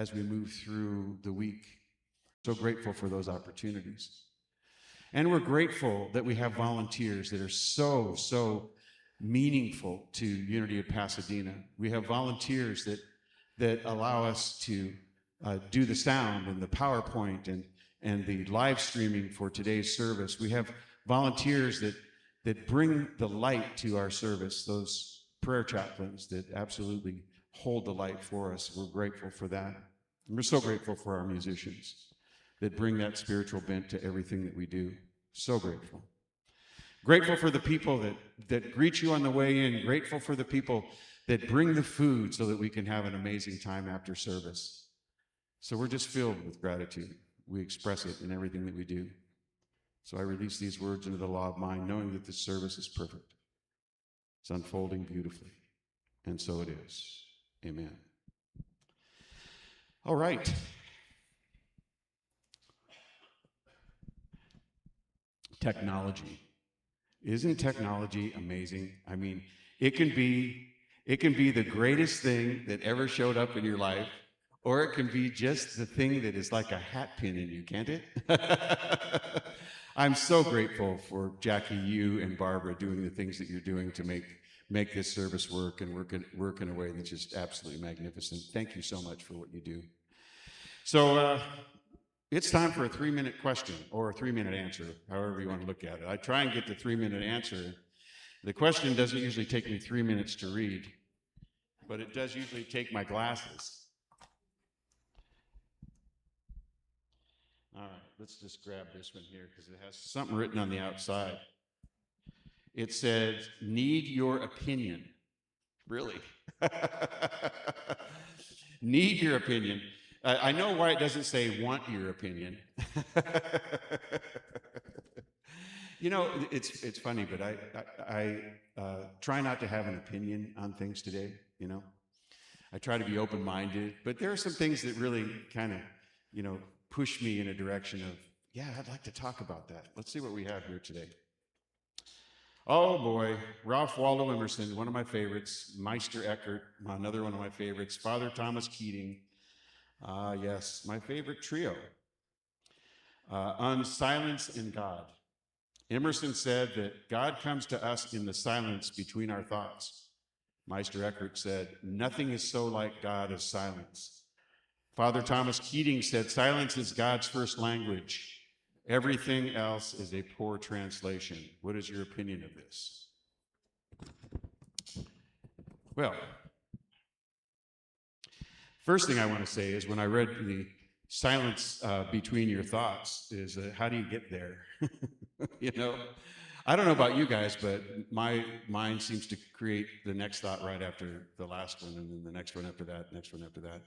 as we move through the week. So grateful for those opportunities. And we're grateful that we have volunteers that are so meaningful to Unity of Pasadena. We have volunteers that allow us to do the sound and the PowerPoint and the live streaming for today's service. We have volunteers that bring the light to our service, those prayer chaplains that absolutely hold the light for us. We're grateful for that. And we're so grateful for our musicians that bring that spiritual bent to everything that we do. So grateful. Grateful for the people that greet you on the way in. Grateful for the people that bring the food so that we can have an amazing time after service. So we're just filled with gratitude. We express it in everything that we do. So I release these words into the law of mind, knowing that this service is perfect. It's unfolding beautifully. And so it is. Amen. All right. Technology. Isn't technology amazing? I mean, it can be the greatest thing that ever showed up in your life, or it can be just the thing that is like a hat pin in you, can't it? I'm so grateful for Jackie, you, and Barbara doing the things that you're doing to make this service work and work in a way that's just absolutely magnificent. Thank you so much for what you do. So it's time for a 3-minute question or a 3-minute answer, however you want to look at it. I try and get the 3-minute answer. The question doesn't usually take me 3 minutes to read, but it does usually take my glasses. All right, let's just grab this one here because it has something written on the outside. It says, need your opinion. Really? Need your opinion. I know why it doesn't say want your opinion. You know, it's funny, but I try not to have an opinion on things today, you know. I try to be open-minded, but there are some things that really kind of, you know, push me in a direction of, yeah, I'd like to talk about that. Let's see what we have here today. Oh boy, Ralph Waldo Emerson, one of my favorites, Meister Eckhart, another one of my favorites, Father Thomas Keating, yes, my favorite trio, on silence and God. Emerson said that God comes to us in the silence between our thoughts. Meister Eckhart said, nothing is so like God as silence. Father Thomas Keating said, silence is God's first language. Everything else is a poor translation. What is your opinion of this? Well, first thing I want to say is when I read the silence between your thoughts is how do you get there? You know, I don't know about you guys, but my mind seems to create the next thought right after the last one, and then the next one after that, next one after that.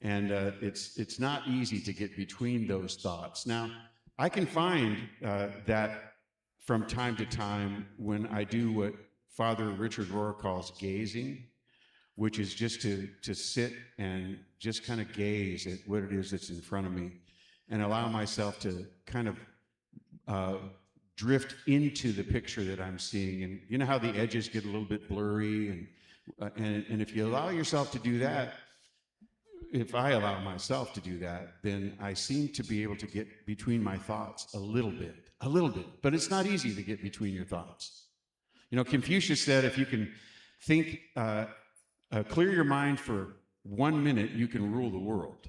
And it's not easy to get between those thoughts. Now, I can find that from time to time when I do what Father Richard Rohr calls gazing, which is just to sit and just kind of gaze at what it is that's in front of me and allow myself to kind of drift into the picture that I'm seeing. And you know how the edges get a little bit blurry, and if you allow yourself to do that, if I allow myself to do that, then I seem to be able to get between my thoughts a little bit, but it's not easy to get between your thoughts. You know, Confucius said, if you can think, clear your mind for 1 minute, you can rule the world.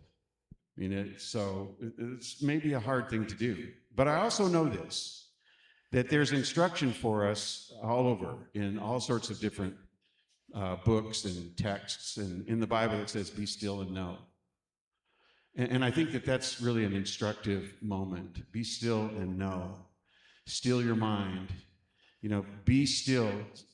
I mean, so it's maybe a hard thing to do. But I also know this, that there's instruction for us all over in all sorts of different books and texts, and in the Bible it says, be still and know. And I think that that's really an instructive moment. Be still and know. Still your mind. You know, be still.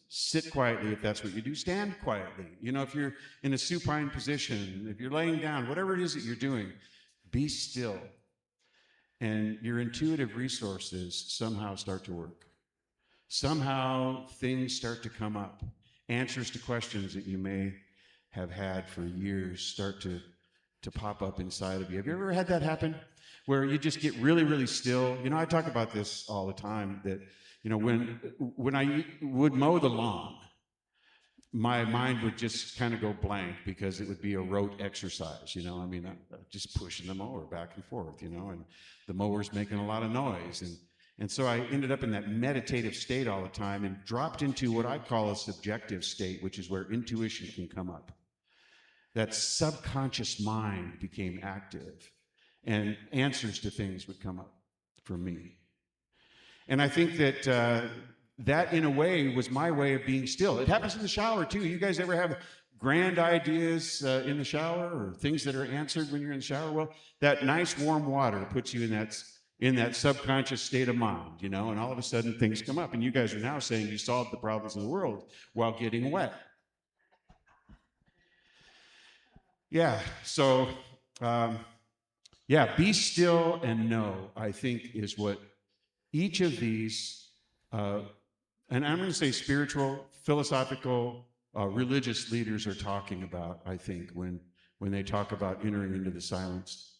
Sit quietly if that's what you do. Stand quietly. You know, if you're in a supine position, if you're laying down, whatever it is that you're doing, be still. And your intuitive resources somehow start to work. Somehow things start to come up. Answers to questions that you may have had for years start to pop up inside of you. Have you ever had that happen? Where you just get really, really still? You know, I talk about this all the time, that, you know, when I would mow the lawn, my mind would just kind of go blank because it would be a rote exercise, you know. I mean, I'm just pushing the mower back and forth, you know, and the mower's making a lot of noise. And so I ended up in that meditative state all the time and dropped into what I call a subjective state, which is where intuition can come up. That subconscious mind became active and answers to things would come up for me. And I think that that, in a way, was my way of being still. It happens in the shower, too. You guys ever have grand ideas in the shower or things that are answered when you're in the shower? Well, that nice warm water puts you in that subconscious state of mind, you know, and all of a sudden things come up. And you guys are now saying you solved the problems of the world while getting wet. Yeah, so, yeah, be still and know, I think, is what each of these, and I'm going to say spiritual, philosophical, religious leaders are talking about, I think, when they talk about entering into the silence.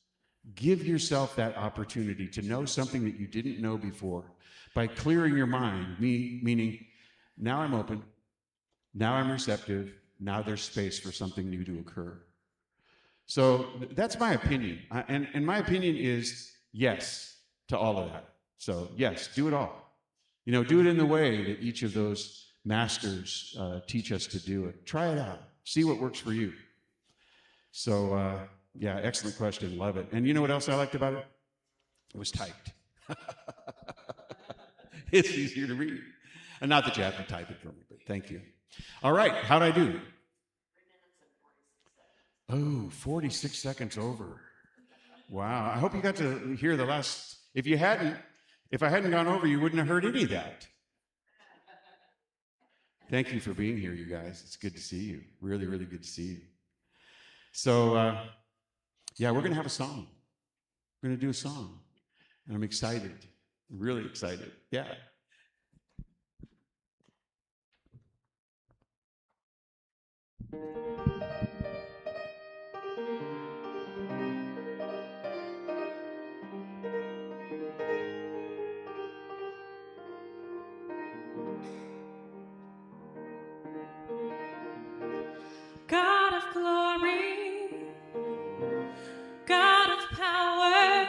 Give yourself that opportunity to know something that you didn't know before by clearing your mind, meaning now I'm open, now I'm receptive, now there's space for something new to occur. So that's my opinion. And my opinion is yes to all of that. So yes, do it all. You know, do it in the way that each of those masters teach us to do it. Try it out. See what works for you. So, yeah, excellent question. Love it. And you know what else I liked about it? It was typed. It's easier to read. And not that you have to type it for me, but thank you. All right, how'd I do? Oh, 46 seconds over. Wow. I hope you got to hear the last. If I hadn't gone over, you wouldn't have heard any of that. Thank you for being here, you guys. It's good to see you. Really, really good to see you. So, yeah, we're going to have a song. We're going to do a song. And I'm excited. Really excited. Yeah. God of glory, God of power,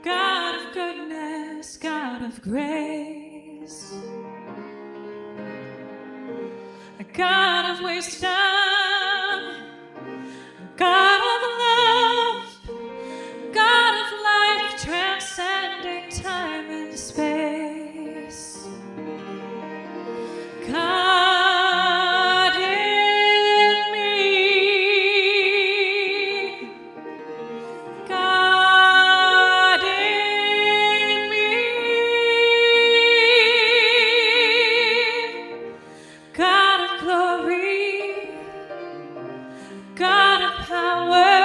God of goodness, God of grace, God of wisdom, God of love, God of life, transcending time and space. God in me, God in me, God of glory, God of power,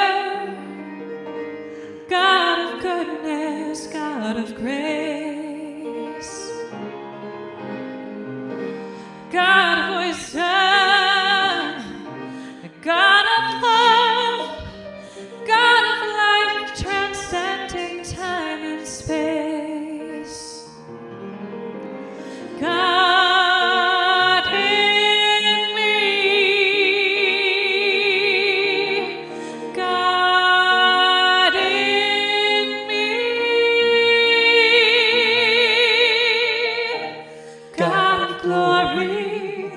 God of goodness, God of grace, God of wisdom, God of love, God of life, transcending time and space. God in me, God in me, God of glory,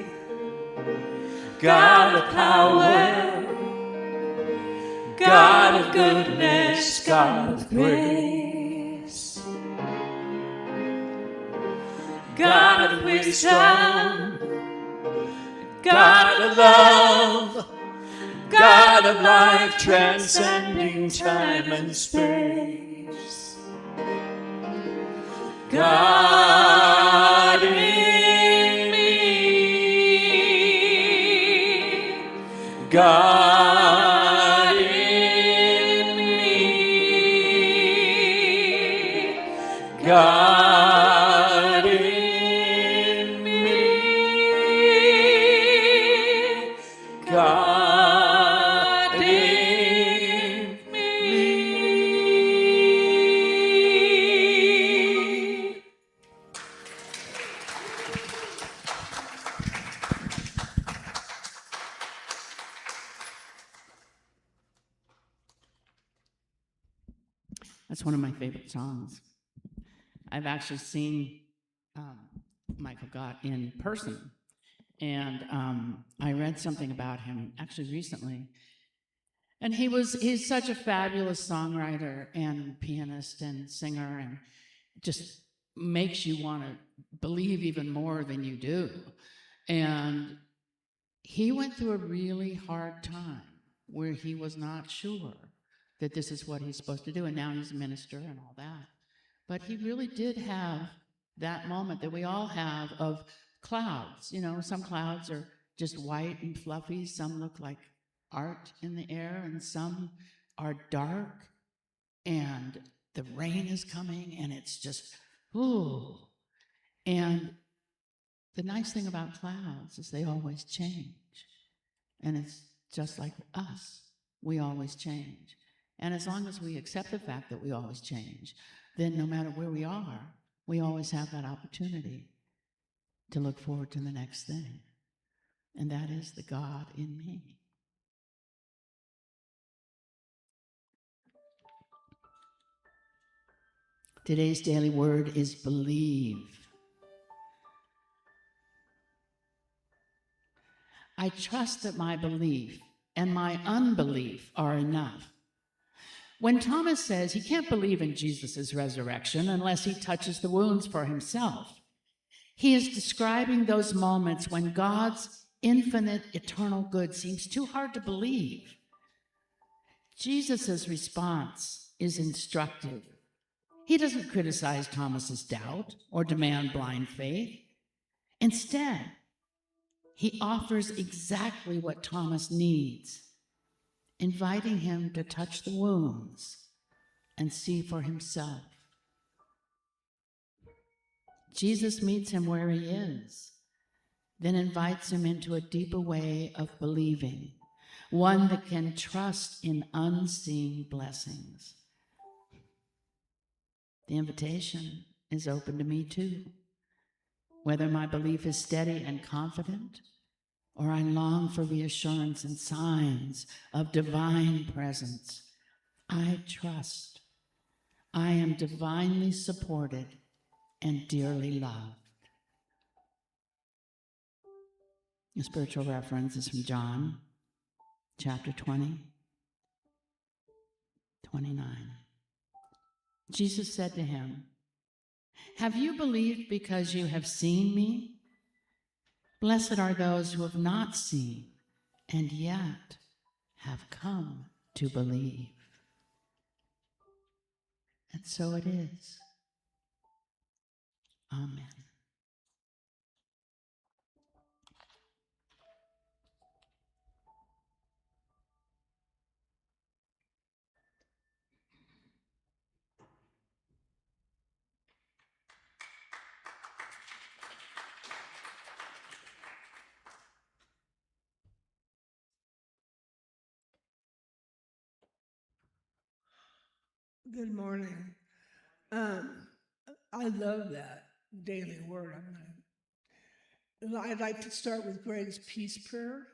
God of power, God of goodness, God of grace, God of wisdom, God of love, God of life, transcending time and space. God in me, God in me, God in me, God in me. That's one of my favorite songs. I've actually seen Michael Gott in person, and I read something about him actually recently. And he's such a fabulous songwriter and pianist and singer, and just makes you want to believe even more than you do. And he went through a really hard time where he was not sure that this is what he's supposed to do. And now he's a minister and all that. But he really did have that moment that we all have of clouds. You know, some clouds are just white and fluffy. Some look like art in the air, and some are dark, and the rain is coming, and it's just, ooh. And the nice thing about clouds is they always change. And it's just like us. We always change. And as long as we accept the fact that we always change, then no matter where we are, we always have that opportunity to look forward to the next thing. And that is the God in me. Today's daily word is believe. I trust that my belief and my unbelief are enough. When Thomas says he can't believe in Jesus' resurrection unless he touches the wounds for himself, he is describing those moments when God's infinite eternal good seems too hard to believe. Jesus' response is instructive. He doesn't criticize Thomas's doubt or demand blind faith. Instead, he offers exactly what Thomas needs, inviting him to touch the wounds and see for himself. Jesus meets him where he is, then invites him into a deeper way of believing, one that can trust in unseen blessings. The invitation is open to me too. Whether my belief is steady and confident, or I long for reassurance and signs of divine presence, I trust. I am divinely supported and dearly loved. The spiritual reference is from John, chapter 20, 29. Jesus said to him, "Have you believed because you have seen me? Blessed are those who have not seen and yet have come to believe." And so it is. Amen. Good morning. I love that daily word. I'd like to start with Greg's peace prayer.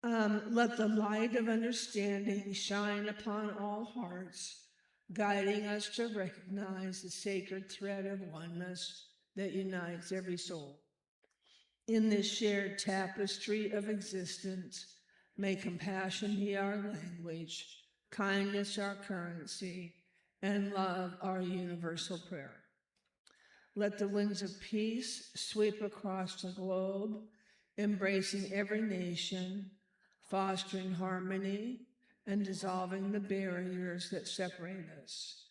Let the light of understanding shine upon all hearts, guiding us to recognize the sacred thread of oneness that unites every soul. In this shared tapestry of existence, may compassion be our language, kindness our currency, and love our universal prayer. Let the winds of peace sweep across the globe, embracing every nation, fostering harmony, and dissolving the barriers that separate us.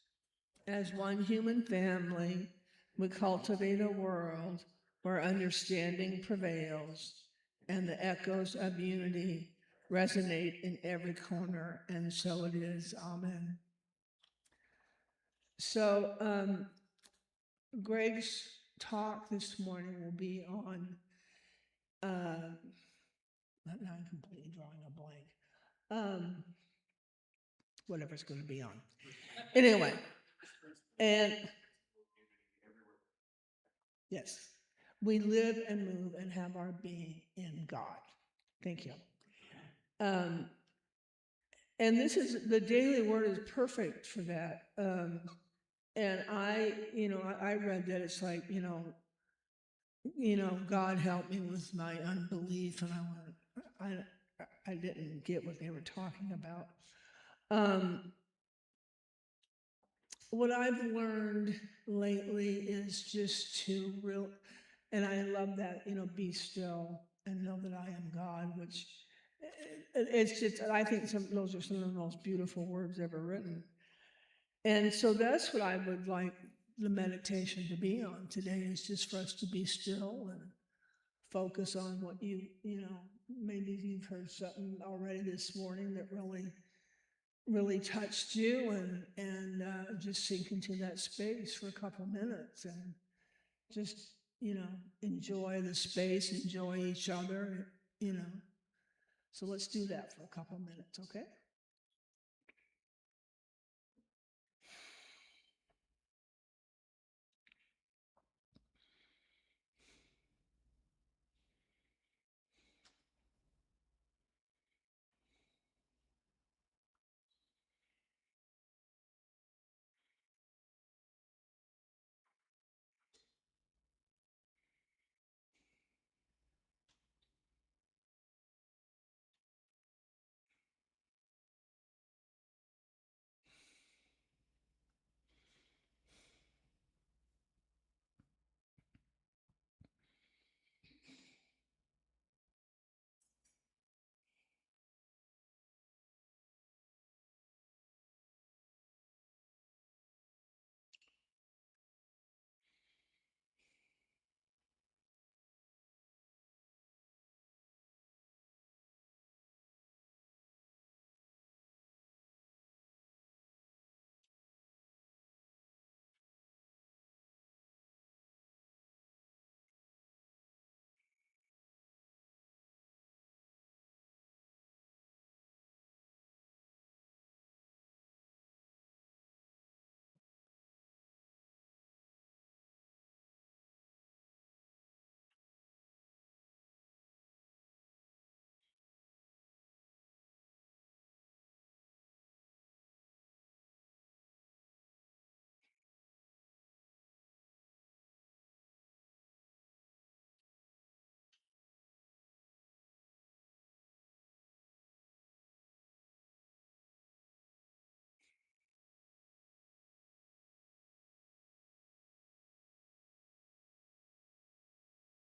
As one human family, we cultivate a world where understanding prevails and the echoes of unity resonate in every corner, and so it is. Amen. So, Greg's talk this morning will be on, now I'm completely drawing a blank, whatever it's going to be on. Anyway, and yes, we live and move and have our being in God. Thank you. And this is, the daily word is perfect for that. And I read that it's like, God help me with my unbelief. And I didn't get what they were talking about. What I've learned lately is just to and I love that, be still and know that I am God, which it's just, I think those are some of the most beautiful words ever written. And so that's what I would like the meditation to be on today, is just for us to be still and focus on what maybe you've heard something already this morning that really touched you, and just sink into that space for a couple minutes and just, enjoy the space, enjoy each other, So let's do that for a couple minutes, okay?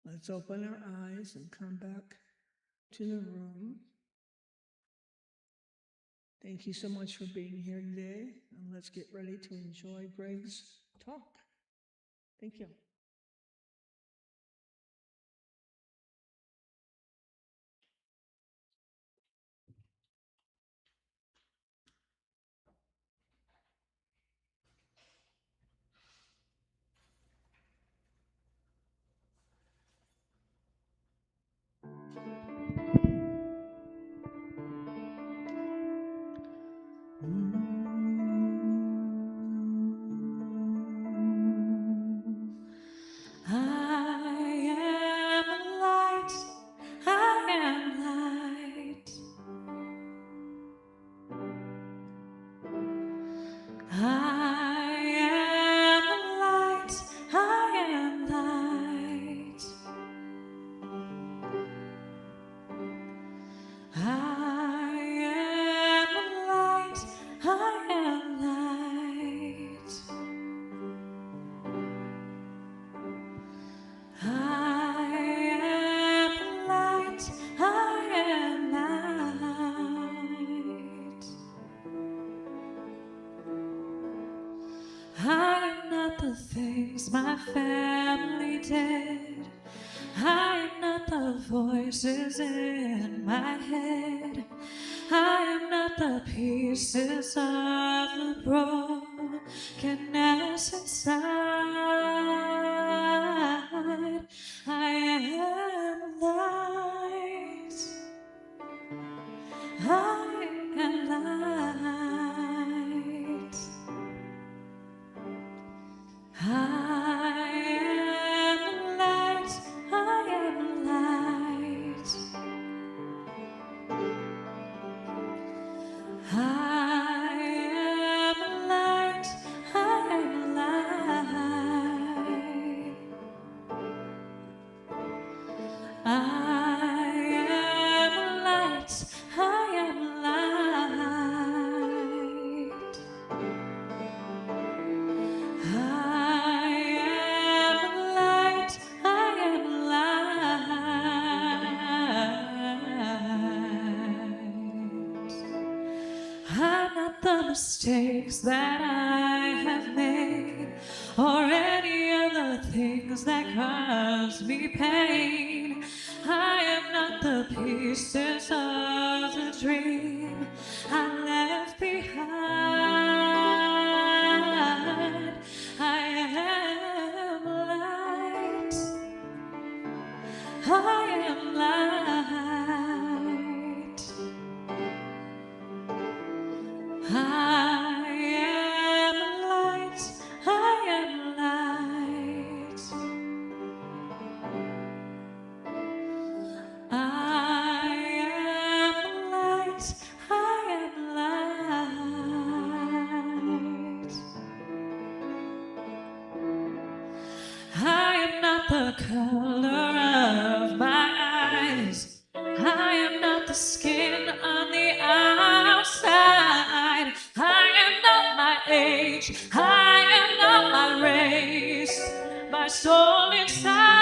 Let's open our eyes and come back to the room. Thank you so much for being here today, and let's get ready to enjoy Greg's talk. Thank you. The things my family did, I am not the voices in my head, I am not the pieces of the brokenness inside. I am light, I am light. I am light, I am light. I I'm not the mistakes that I have made, or any other things that cause me pain. I am not the pieces of the dream I left behind. I am light. I am light. I am light. I am light. I am light. I am light. I am not the color of my eyes. I am not the skin on the outside. I am not my age. I am not my race. My soul inside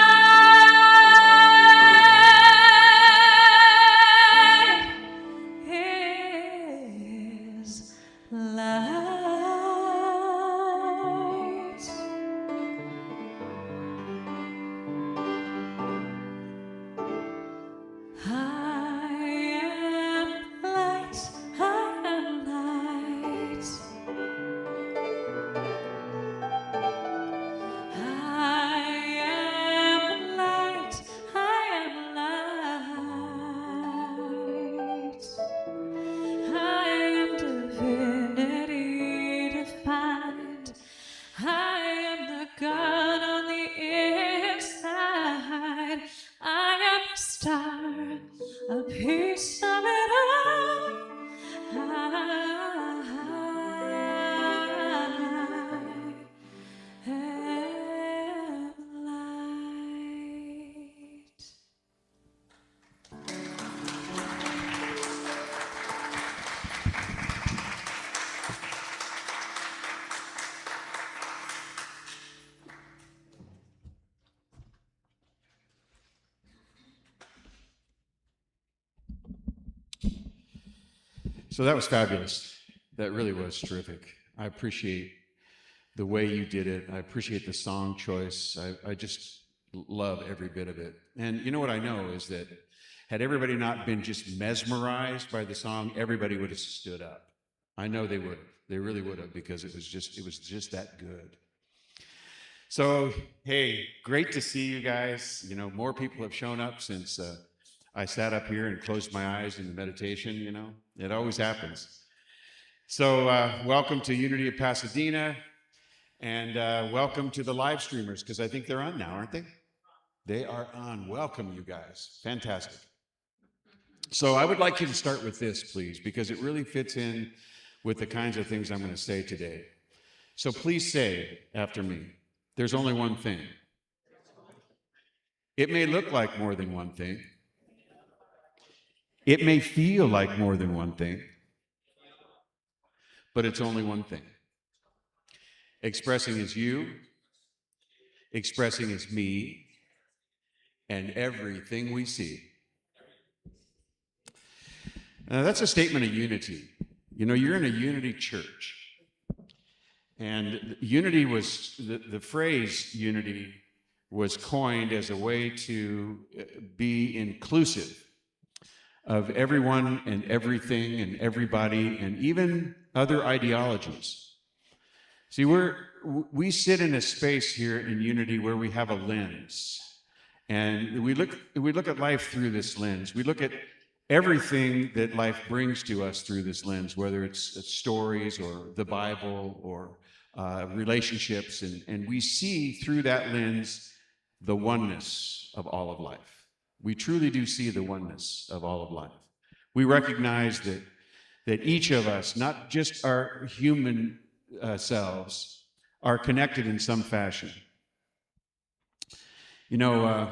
is light. I am light. I am light. I am light. I am light. I am divinity defined. I am the God on the inside. I am a star, a piece of it all. I am light. So that was fabulous. That really was terrific. I appreciate the way you did it. I appreciate the song choice. I just love every bit of it. And you know what I know is that had everybody not been just mesmerized by the song, everybody would have stood up. I know they would have. They really would have, because it was just that good. So, hey, great to see you guys. You know, more people have shown up since I sat up here and closed my eyes in the meditation, you know. It always happens. So welcome to Unity of Pasadena, and welcome to the live streamers, because I think they're on now, aren't they? They are on. Welcome, you guys. Fantastic. So I would like you to start with this, please, because it really fits in with the kinds of things I'm going to say today. So please say after me, there's only one thing. It may look like more than one thing. It may feel like more than one thing, but it's only one thing. Expressing is you, expressing is me, and everything we see. That's a statement of unity. You know, you're in a unity church. And unity was, the phrase unity was coined as a way to be inclusive of everyone and everything and everybody and even other ideologies. See, we sit in a space here in Unity where we have a lens, and we look at life through this lens. We look at everything that life brings to us through this lens, whether it's stories or the Bible or relationships, and we see through that lens the oneness of all of life. We truly do see the oneness of all of life. We recognize that each of us, not just our human selves, are connected in some fashion. You know,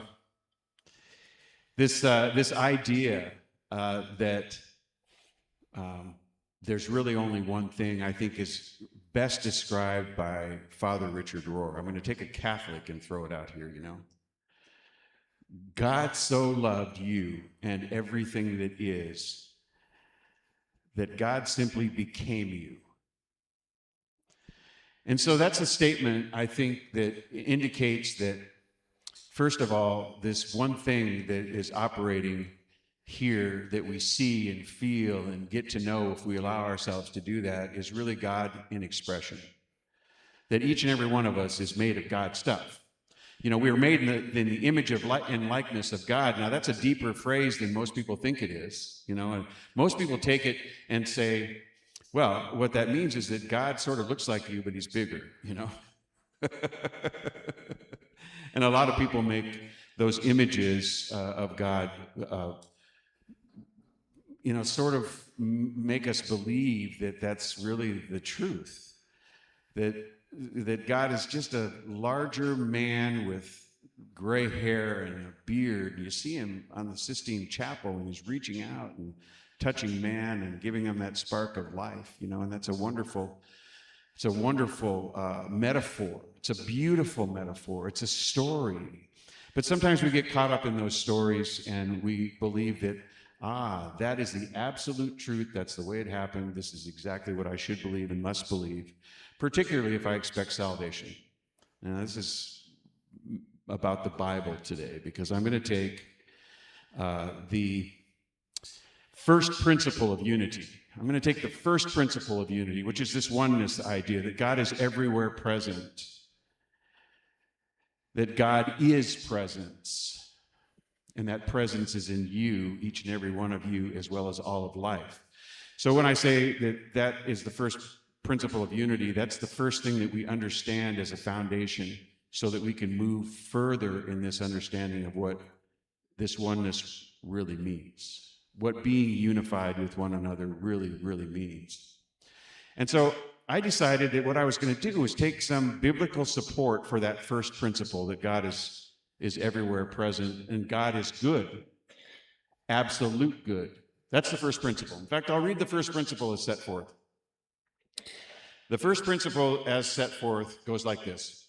this idea that there's really only one thing, I think, is best described by Father Richard Rohr. I'm going to take a Catholic and throw it out here, you know. God so loved you and everything that is, that God simply became you. And so that's a statement, I think, that indicates that, first of all, this one thing that is operating here that we see and feel and get to know if we allow ourselves to do that is really God in expression. That each and every one of us is made of God's stuff. You know, we were made in the image of and likeness of God. Now, that's a deeper phrase than most people think it is. You know, and most people take it and say, well, what that means is that God sort of looks like you, but he's bigger, you know. And a lot of people make those images of God, you know, sort of make us believe that that's really the truth. That God is just a larger man with gray hair and a beard. You see him on the Sistine Chapel, and he's reaching out and touching man and giving him that spark of life, you know, and that's a wonderful metaphor. It's a beautiful metaphor. It's a story. But sometimes we get caught up in those stories and we believe that, that is the absolute truth. That's the way it happened. This is exactly what I should believe and must believe, particularly if I expect salvation. Now, this is about the Bible today, because I'm going to take the first principle of unity. I'm going to take the first principle of unity, which is this oneness idea that God is everywhere present, that God is presence, and that presence is in you, each and every one of you, as well as all of life. So when I say that that is the first principle of unity, that's the first thing that we understand as a foundation so that we can move further in this understanding of what this oneness really means, what being unified with one another really, really means. And so I decided that what I was going to do was take some biblical support for that first principle, that God is everywhere present and God is good, absolute good. That's the first principle. In fact, I'll read the first principle as set forth. The first principle as set forth goes like this.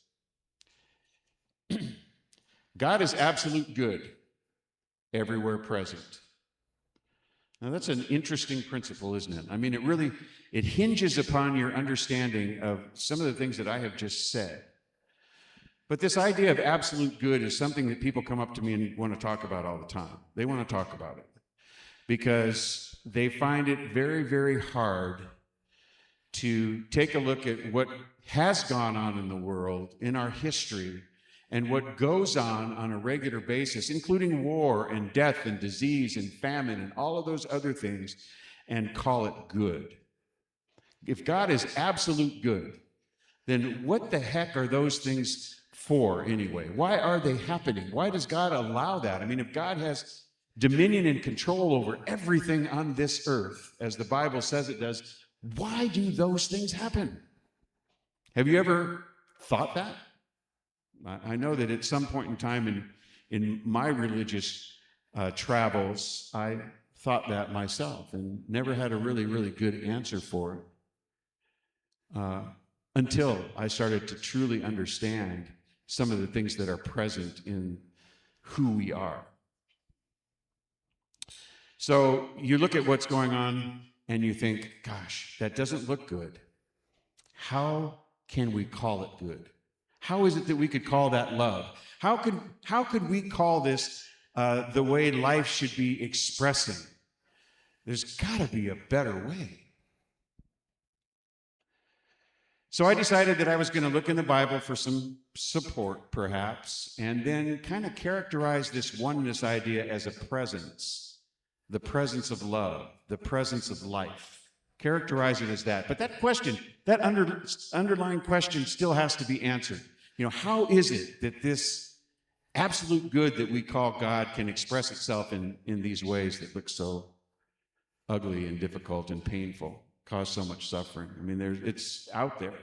God is absolute good, everywhere present. Now, that's an interesting principle, isn't it? I mean, it hinges upon your understanding of some of the things that I have just said. But this idea of absolute good is something that people come up to me and want to talk about all the time. They want to talk about it because they find it very, very hard to take a look at what has gone on in the world, in our history, and what goes on a regular basis, including war and death and disease and famine and all of those other things, and call it good. If God is absolute good, then what the heck are those things for anyway? Why are they happening? Why does God allow that? I mean, if God has dominion and control over everything on this earth, as the Bible says it does, why do those things happen? Have you ever thought that? I know that at some point in time in my religious travels, I thought that myself and never had a really, really good answer for it until I started to truly understand some of the things that are present in who we are. So you look at what's going on and you think, gosh, that doesn't look good. How can we call it good? How is it that we could call that love? How could we call this the way life should be expressing? There's got to be a better way. So I decided that I was going to look in the Bible for some support, perhaps, and then kind of characterize this oneness idea as a presence, the presence of love, the presence of life. Characterize it as that. But that question, that underlying question still has to be answered. You know, how is it that this absolute good that we call God can express itself in these ways that look so ugly and difficult and painful, cause so much suffering? I mean, it's out there.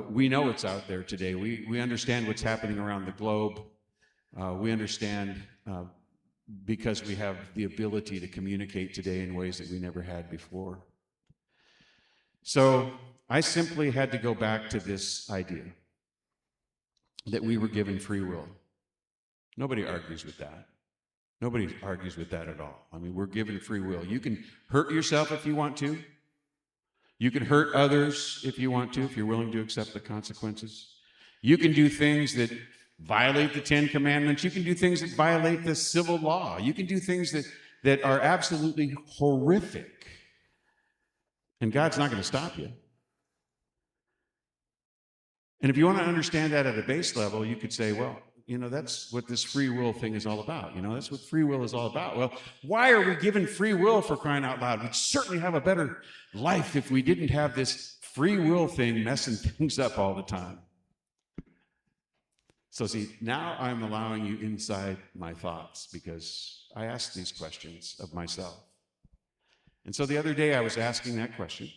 We know it's out there today. We understand what's happening around the globe. We understand because we have the ability to communicate today in ways that we never had before. So I simply had to go back to this idea that we were given free will. Nobody argues with that. Nobody argues with that at all. I mean, we're given free will. You can hurt yourself if you want to. You can hurt others if you want to, if you're willing to accept the consequences. You can do things that violate the Ten Commandments. You can do things that violate the civil law. You can do things that are absolutely horrific. And God's not going to stop you. And if you want to understand that at a base level, you could say, well, that's what this free will thing is all about. That's what free will is all about. Well, why are we given free will, for crying out loud? We'd certainly have a better life if we didn't have this free will thing messing things up all the time. So see, now I'm allowing you inside my thoughts because I asked these questions of myself. And so the other day I was asking that question.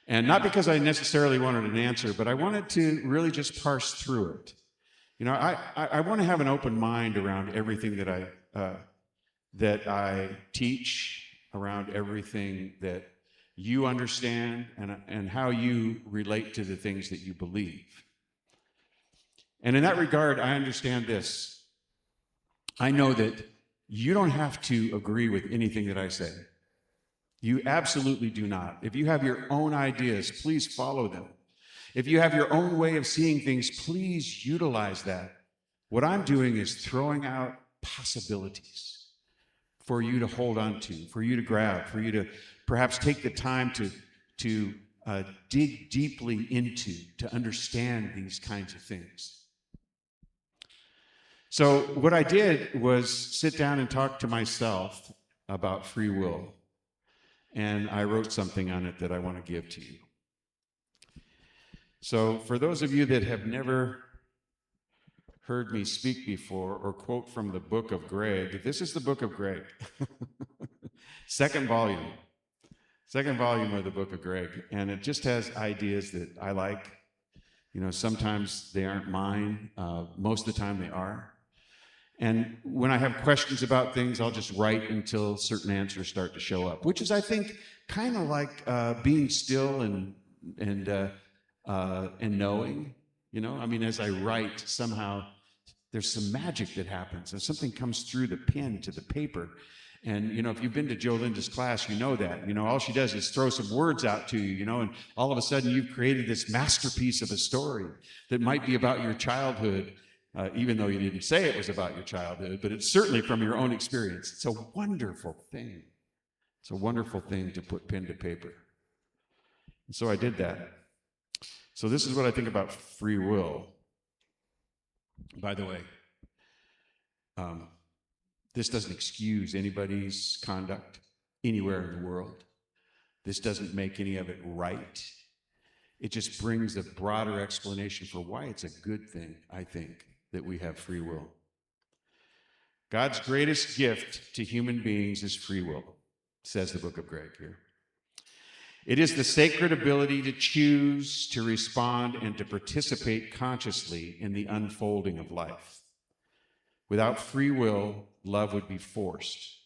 And not because I necessarily wanted an answer, but I wanted to really just parse through it. I want to have an open mind around everything that I teach, around everything that you understand, and how you relate to the things that you believe. And in that regard, I understand this. I know that you don't have to agree with anything that I say. You absolutely do not. If you have your own ideas, please follow them. If you have your own way of seeing things, please utilize that. What I'm doing is throwing out possibilities for you to hold on to, for you to grab, for you to perhaps take the time to dig deeply into, to understand these kinds of things. So what I did was sit down and talk to myself about free will. And I wrote something on it that I want to give to you. So for those of you that have never heard me speak before or quote from the book of Greg, this is the book of Greg. Second volume of the book of Greg. And it just has ideas that I like. Sometimes they aren't mine. Most of the time they are. And when I have questions about things, I'll just write until certain answers start to show up, which is, I think, kind of like being still and knowing. As I write, somehow there's some magic that happens, and something comes through the pen to the paper. And if you've been to Joe Linda's class, you know that. All she does is throw some words out to you, and all of a sudden you've created this masterpiece of a story that might be about your childhood. Even though you didn't say it was about your childhood, but it's certainly from your own experience. It's a wonderful thing. It's a wonderful thing to put pen to paper. And so I did that. So this is what I think about free will. By the way, this doesn't excuse anybody's conduct anywhere in the world. This doesn't make any of it right. It just brings a broader explanation for why it's a good thing, I think, that we have free will. God's greatest gift to human beings is free will, says the book of Greg here. It is the sacred ability to choose, to respond, and to participate consciously in the unfolding of life. Without free will, love would be forced.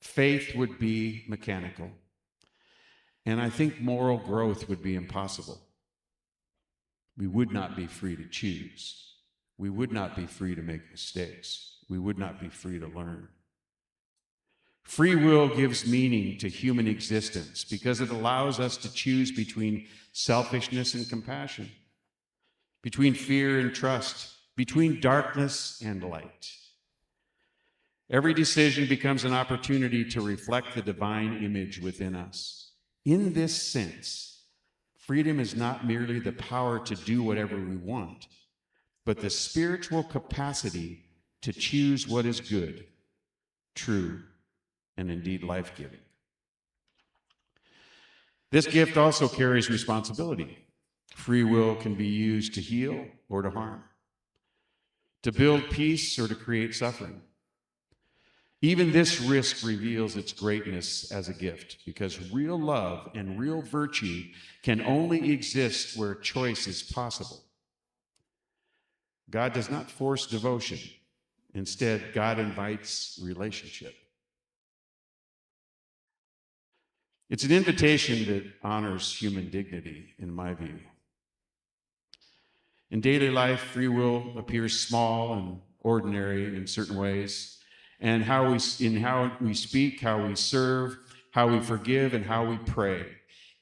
Faith would be mechanical. And I think moral growth would be impossible. We would not be free to choose. We would not be free to make mistakes. We would not be free to learn. Free will gives meaning to human existence because it allows us to choose between selfishness and compassion, between fear and trust, between darkness and light. Every decision becomes an opportunity to reflect the divine image within us. In this sense, freedom is not merely the power to do whatever we want, but the spiritual capacity to choose what is good, true, and indeed life-giving. This gift also carries responsibility. Free will can be used to heal or to harm, to build peace or to create suffering. Even this risk reveals its greatness as a gift, because real love and real virtue can only exist where choice is possible. God does not force devotion. Instead, God invites relationship. It's an invitation that honors human dignity, in my view. In daily life, free will appears small and ordinary in certain ways, and how we speak, how we serve, how we forgive, and how we pray.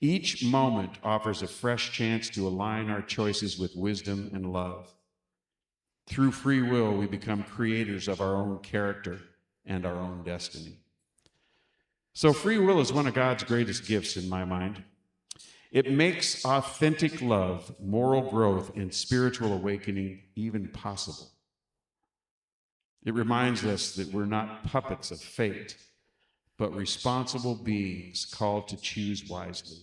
Each moment offers a fresh chance to align our choices with wisdom and love. Through free will, we become creators of our own character and our own destiny. So free will is one of God's greatest gifts in my mind. It makes authentic love, moral growth, and spiritual awakening even possible. It reminds us that we're not puppets of fate, but responsible beings called to choose wisely.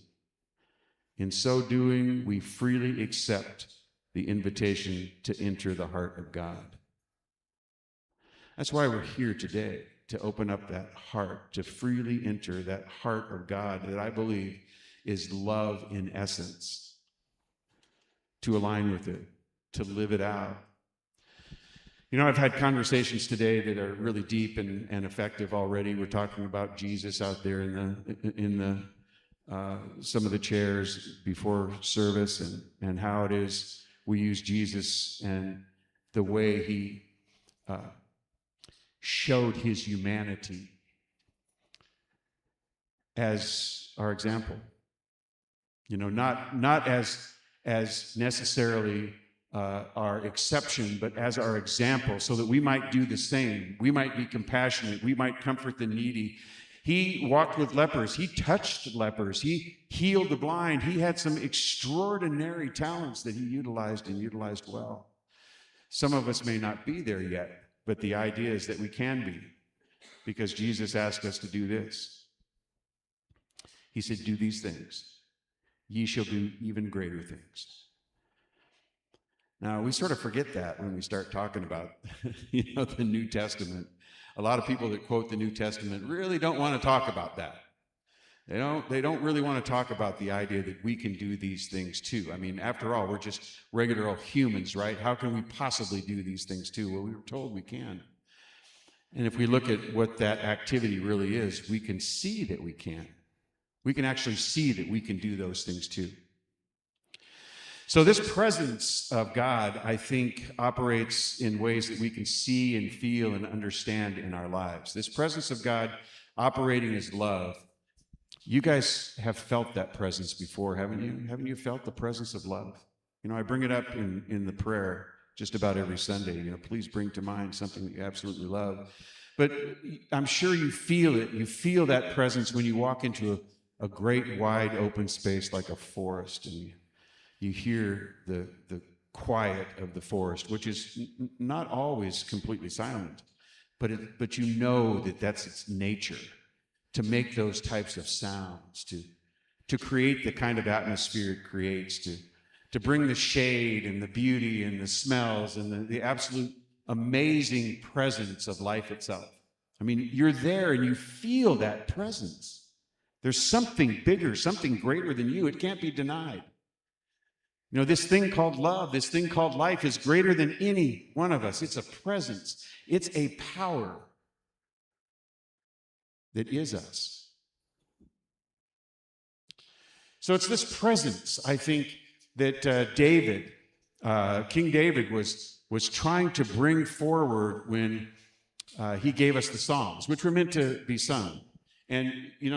In so doing, we freely accept the invitation to enter the heart of God. That's why we're here today, to open up that heart, to freely enter that heart of God that I believe is love in essence, to align with it, to live it out. You know, I've had conversations today that are really deep and effective already. We're talking about Jesus out there in the some of the chairs before service, and how it is we use Jesus and the way he showed his humanity as our example. You know, not as necessarily our exception, but as our example, so that we might do the same. We might be compassionate. We might comfort the needy. He walked with lepers. He touched lepers. He healed the blind. He had some extraordinary talents that he utilized and utilized well. Some of us may not be there yet, but the idea is that we can be, because Jesus asked us to do this. He said, "Do these things. Ye shall do even greater things." Now, we sort of forget that when we start talking about, the New Testament. A lot of people that quote the New Testament really don't want to talk about that. They don't really want to talk about the idea that we can do these things too. I mean, after all, we're just regular old humans, right? How can we possibly do these things too? Well, we were told we can. And if we look at what that activity really is, we can see that we can. We can actually see that we can do those things too. So this presence of God, I think, operates in ways that we can see and feel and understand in our lives. This presence of God operating as love. You guys have felt that presence before, haven't you? Haven't you felt the presence of love? You know, I bring it up in the prayer just about every Sunday. Please bring to mind something that you absolutely love. But I'm sure you feel it. You feel that presence when you walk into a great, wide, open space like a forest, and you hear the quiet of the forest, which is not always completely silent, but you know that that's its nature, to make those types of sounds, to create the kind of atmosphere it creates, to bring the shade and the beauty and the smells and the absolute amazing presence of life itself. I mean, you're there and you feel that presence. There's something bigger, something greater than you. It can't be denied. This thing called love, this thing called life is greater than any one of us. It's a presence. It's a power that is us. So it's this presence, I think, that King David was trying to bring forward when he gave us the Psalms, which were meant to be sung. And,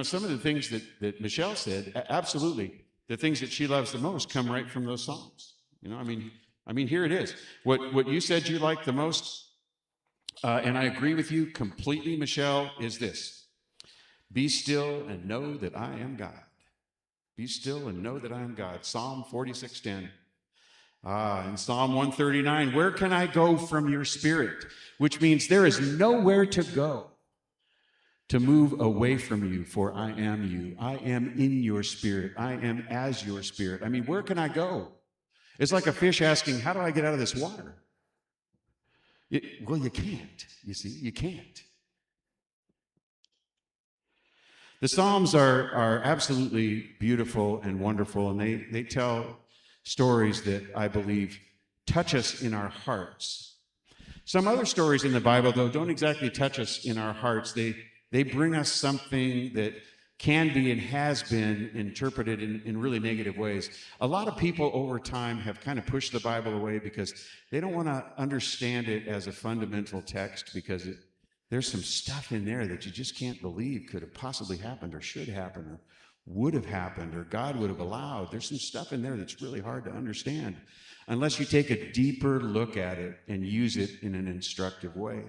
some of the things that Michelle said, absolutely, the things that she loves the most come right from those Psalms. I mean, here it is. What you said you liked the most, and I agree with you completely, Michelle, is this: be still and know that I am God. Be still and know that I am God. Psalm 46:10. In Psalm 139, where can I go from your spirit? Which means there is nowhere to go to move away from you, for I am you. I am in your spirit. I am as your spirit. I mean, where can I go? It's like a fish asking, how do I get out of this water? Well, you can't. You see, you can't. The Psalms are absolutely beautiful and wonderful, and they tell stories that I believe touch us in our hearts. Some other stories in the Bible, though, don't exactly touch us in our hearts. They bring us something that can be and has been interpreted in really negative ways. A lot of people over time have kind of pushed the Bible away because they don't want to understand it as a fundamental text, because there's some stuff in there that you just can't believe could have possibly happened or should happen or would have happened or God would have allowed. There's some stuff in there that's really hard to understand unless you take a deeper look at it and use it in an instructive way.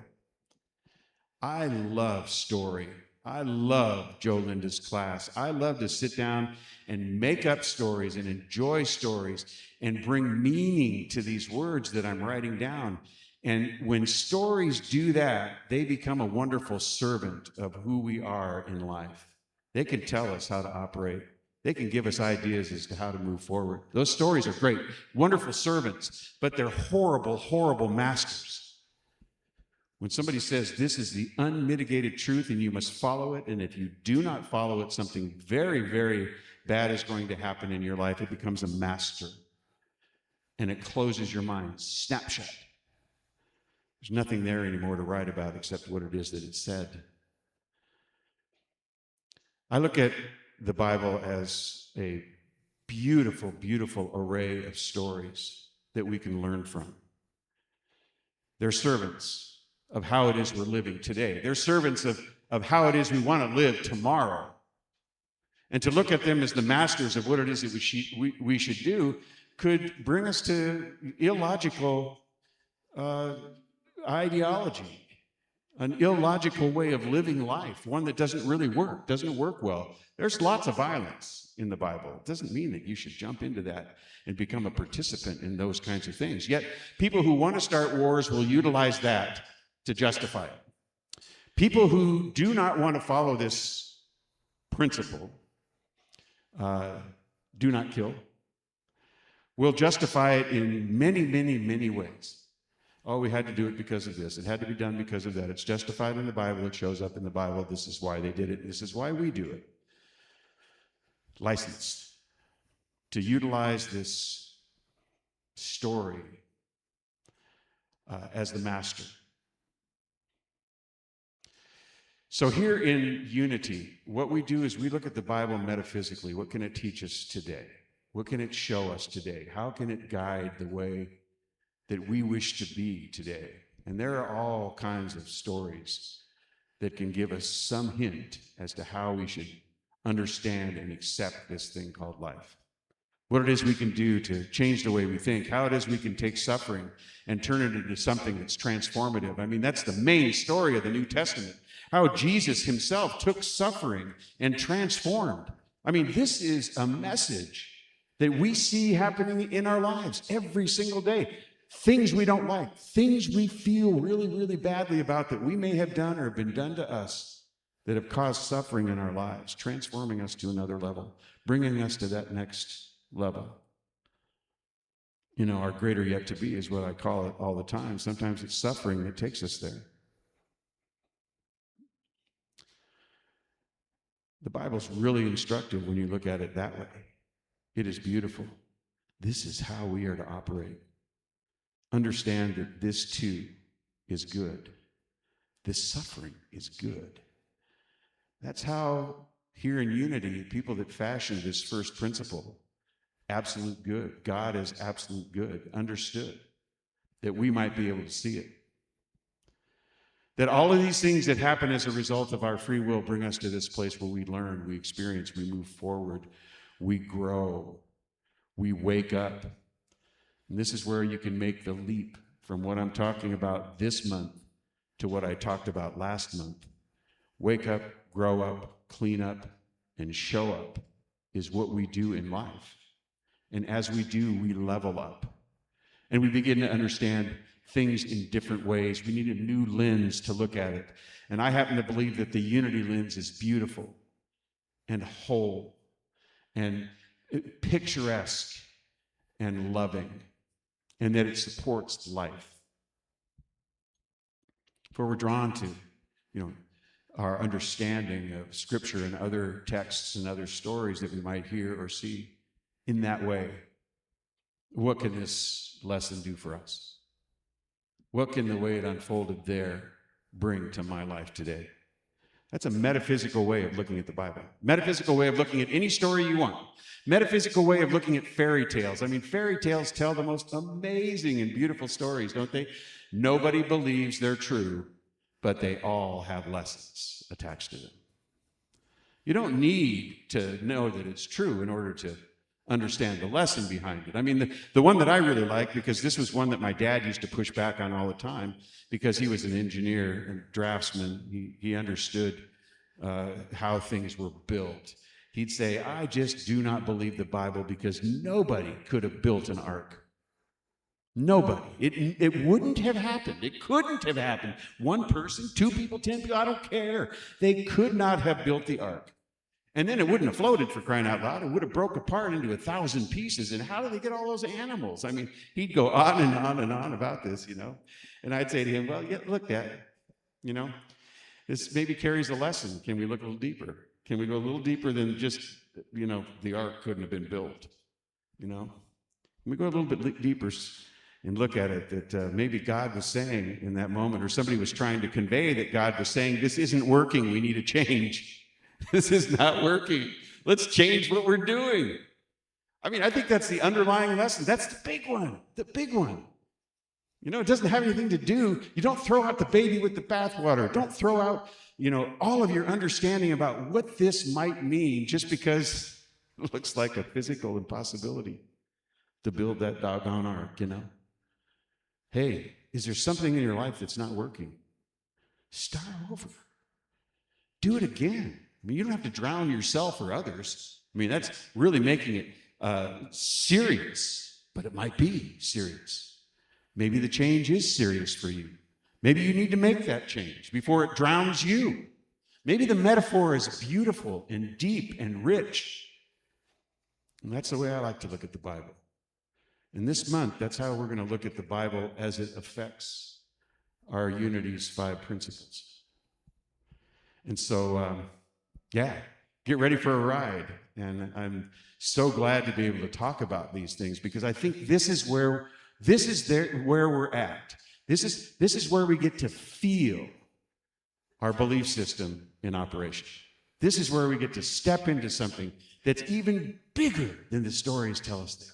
I love story. I love Joe Linda's class. I love to sit down and make up stories and enjoy stories and bring meaning to these words that I'm writing down. And when stories do that, they become a wonderful servant of who we are in life. They can tell us how to operate. They can give us ideas as to how to move forward. Those stories are great, wonderful servants, but they're horrible, horrible masters. When somebody says this is the unmitigated truth and you must follow it, and if you do not follow it, something very, very bad is going to happen in your life. It becomes a master, and it closes your mind. Snapshot. There's nothing there anymore to write about except what it is that it said. I look at the Bible as a beautiful, beautiful array of stories that we can learn from. They're servants of how it is we're living today. They're servants of how it is we want to live tomorrow. And to look at them as the masters of what it is that we should do could bring us to illogical ideology, an illogical way of living life, one that doesn't really work, doesn't work well. There's lots of violence in the Bible. It doesn't mean that you should jump into that and become a participant in those kinds of things. Yet people who want to start wars will utilize that to justify it. People who do not want to follow this principle, do not kill, will justify it in many, many, many ways. Oh, we had to do it because of this. It had to be done because of that. It's justified in the Bible. It shows up in the Bible. This is why they did it. This is why we do it. Licensed to utilize this story as the master. So here in Unity, what we do is we look at the Bible metaphysically. What can it teach us today? What can it show us today? How can it guide the way that we wish to be today? And there are all kinds of stories that can give us some hint as to how we should understand and accept this thing called life. What it is we can do to change the way we think, how it is we can take suffering and turn it into something that's transformative. I mean, that's the main story of the New Testament. How Jesus himself took suffering and transformed. I mean, this is a message that we see happening in our lives every single day. Things we don't like, things we feel really, really badly about that we may have done or have been done to us that have caused suffering in our lives, transforming us to another level, bringing us to that next level. You know, our greater yet to be is what I call it all the time. Sometimes it's suffering that takes us there. The Bible's really instructive when you look at it that way. It is beautiful. This is how we are to operate. Understand that this too is good. This suffering is good. That's how here in Unity, people that fashioned this first principle, absolute good, God is absolute good, understood, that we might be able to see it. That all of these things that happen as a result of our free will bring us to this place where we learn, we experience, we move forward, we grow, we wake up. And this is where you can make the leap from what I'm talking about this month to what I talked about last month. Wake up, grow up, clean up, and show up is what we do in life. And as we do, we level up. And we begin to understand things in different ways. We need a new lens to look at it. And I happen to believe that the Unity lens is beautiful and whole and picturesque and loving, and that it supports life. For we're drawn to, our understanding of Scripture and other texts and other stories that we might hear or see in that way. What can this lesson do for us? What can the way it unfolded there bring to my life today? That's a metaphysical way of looking at the Bible. Metaphysical way of looking at any story you want. Metaphysical way of looking at fairy tales. I mean, fairy tales tell the most amazing and beautiful stories, don't they? Nobody believes they're true, but they all have lessons attached to them. You don't need to know that it's true in order to understand the lesson behind it. I mean, the one that I really like, because this was one that my dad used to push back on all the time, because he was an engineer and draftsman. He understood how things were built. He'd say, I just do not believe the Bible because nobody could have built an ark. Nobody. It wouldn't have happened. It couldn't have happened. One person, 2 people, 10 people, I don't care. They could not have built the ark. And then it wouldn't have floated, for crying out loud. It would have broke apart into 1,000 pieces. And how did they get all those animals? I mean, he'd go on and on and on about this, you know. And I'd say to him, well, yeah, look, Dad, you know, this maybe carries a lesson. Can we look a little deeper? Can we go a little deeper than just, you know, the ark couldn't have been built, you know? Can we go a little bit deeper and look at it that maybe God was saying in that moment, or somebody was trying to convey that God was saying, this isn't working, we need a change. This is not working. Let's change what we're doing. I mean, I think that's the underlying lesson. That's the big one, the big one. You know, it doesn't have anything to do, you don't throw out the baby with the bathwater. Don't throw out, you know, all of your understanding about what this might mean just because it looks like a physical impossibility to build that doggone ark, you know. Hey, is there something in your life that's not working? Start over. Do it again. I mean, you don't have to drown yourself or others. I mean, that's really making it serious, but it might be serious. Maybe the change is serious for you. Maybe you need to make that change before it drowns you. Maybe the metaphor is beautiful and deep and rich. And that's the way I like to look at the Bible. And this month, that's how we're going to look at the Bible as it affects our Unity's 5 principles. And so, yeah, get ready for a ride. And I'm so glad to be able to talk about these things, because I think this is where we're at. This is where we get to feel our belief system in operation. This is where we get to step into something that's even bigger than the stories tell us they are.